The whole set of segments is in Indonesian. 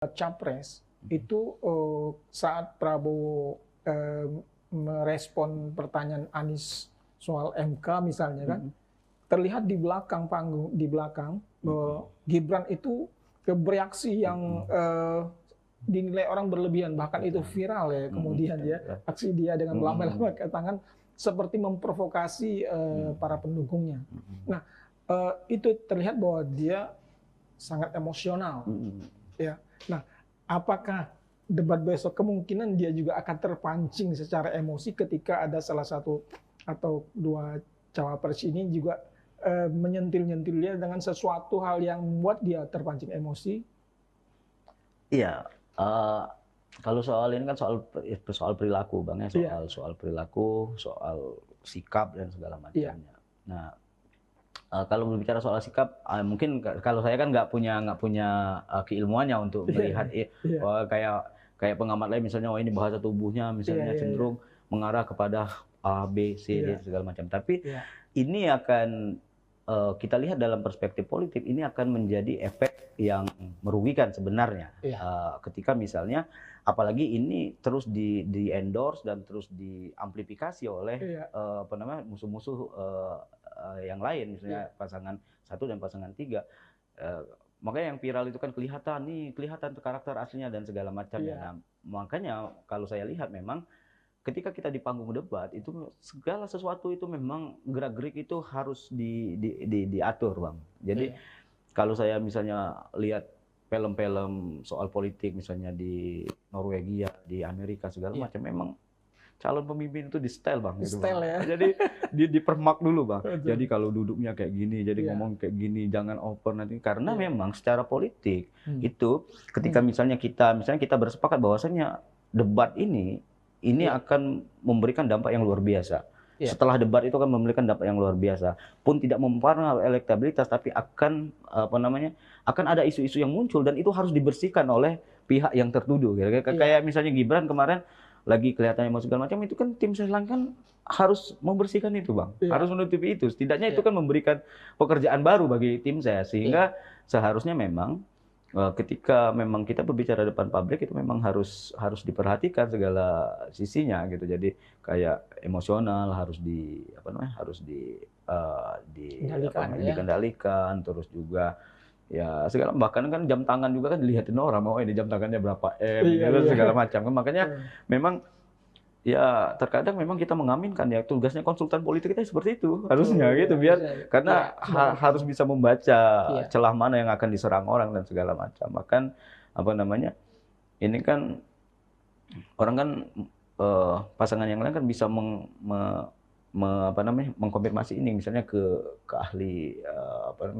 Capres itu saat Prabowo merespon pertanyaan Anies soal MK misalnya kan, terlihat di belakang panggung, di belakang bahwa Gibran itu bereaksi yang dinilai orang berlebihan, bahkan itu viral ya kemudian ya aksi dia dengan melambaikan tangan seperti memprovokasi para pendukungnya. Nah itu terlihat bahwa dia sangat emosional. Ya. Nah, apakah debat besok kemungkinan dia juga akan terpancing secara emosi ketika ada salah satu atau dua cawapres ini juga menyentil-nyentil dia dengan sesuatu hal yang membuat dia terpancing emosi? Iya, kalau soal ini kan soal perilaku, Bang ya, soal perilaku, soal sikap dan segala macamnya. Nah, kalau berbicara soal sikap, mungkin kalau saya kan nggak punya keilmuannya untuk melihat kayak pengamat lain misalnya, ini bahasa tubuhnya misalnya cenderung mengarah kepada A, B, C, D segala macam. Tapi ini akan kita lihat dalam perspektif politik, ini akan menjadi efek yang merugikan sebenarnya. Ketika misalnya, apalagi ini terus di endorse dan terus diamplifikasi oleh musuh-musuh yang lain, misalnya pasangan 1 dan pasangan 3. Makanya yang viral itu kan kelihatan karakter aslinya dan segala macamnya. Nah, makanya kalau saya lihat memang ketika kita di panggung debat itu segala sesuatu itu memang gerak-gerik itu harus diatur, Bang. Jadi kalau saya misalnya lihat film-film soal politik misalnya di Norwegia, di Amerika segala macam, memang calon pemimpin itu di style, Bang. Gitu, Bang. Ya. Jadi dipermak dulu, Bang. Jadi kalau duduknya kayak gini, jadi ngomong kayak gini, jangan over nanti. Karena memang secara politik itu ketika misalnya kita bersepakat bahwasanya debat ini akan memberikan dampak yang luar biasa. Setelah debat itu akan memberikan dampak yang luar biasa. Pun tidak mempengaruhi elektabilitas, tapi akan akan ada isu-isu yang muncul dan itu harus dibersihkan oleh pihak yang tertuduh. Kayak misalnya Gibran kemarin lagi kelihatannya mau segala macam, itu kan tim Seslang kan harus membersihkan itu, Bang. Harus menutupi itu. Setidaknya itu kan memberikan pekerjaan baru bagi tim saya, sehingga seharusnya memang ketika memang kita berbicara depan publik itu memang harus diperhatikan segala sisinya gitu. Jadi kayak emosional harus dikendalikan, terus juga ya segala, bahkan kan jam tangan juga kan dilihatin orang, oh ini jam tangannya berapa segala macam kan. Makanya memang ya terkadang memang kita mengaminkan ya tugasnya konsultan politik kita seperti itu harusnya gitu, biar karena harus bisa membaca celah mana yang akan diserang orang dan segala macam. Bahkan ini kan orang kan pasangan yang lain kan bisa mengkonfirmasi ini misalnya ke ahli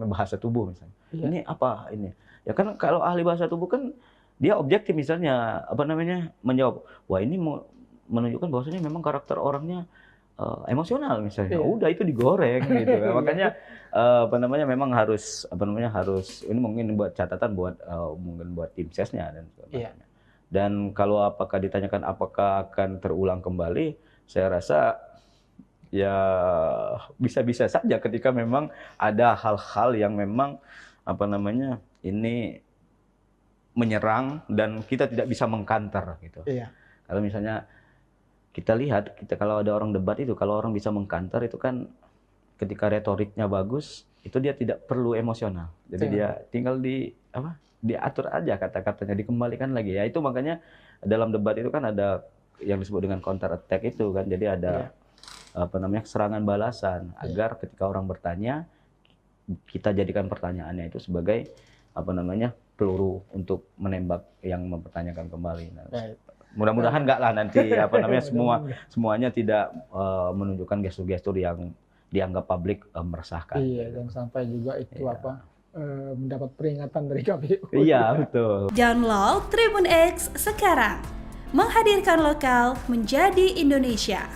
bahasa tubuh misalnya. Ini apa ini? Ya kan kalau ahli bahasa tubuh kan dia objektif misalnya menjawab, wah ini menunjukkan bahwasanya memang karakter orangnya emosional misalnya. Udah itu digoreng gitu. Makanya memang harus ini mungkin buat catatan mungkin buat tim sesnya dan sebagainya. Dan kalau apakah ditanyakan apakah akan terulang kembali, saya rasa ya bisa-bisa saja ketika memang ada hal-hal yang memang ini menyerang dan kita tidak bisa mengkanter gitu. Kalau misalnya kita lihat, kalau ada orang debat itu, kalau orang bisa mengkanter itu kan ketika retoriknya bagus, itu dia tidak perlu emosional. Jadi dia tinggal diatur aja kata-katanya, dikembalikan lagi. Ya itu makanya dalam debat itu kan ada yang disebut dengan counter attack itu kan. Jadi ada serangan balasan agar ketika orang bertanya, kita jadikan pertanyaannya itu sebagai peluru untuk menembak yang mempertanyakan kembali. Nah, mudah-mudahan enggak lah nanti semuanya tidak menunjukkan gestur-gestur yang dianggap publik meresahkan. Dan sampai juga itu mendapat peringatan dari KPU. Iya, betul. Download Tribun X sekarang. Menghadirkan lokal menjadi Indonesia.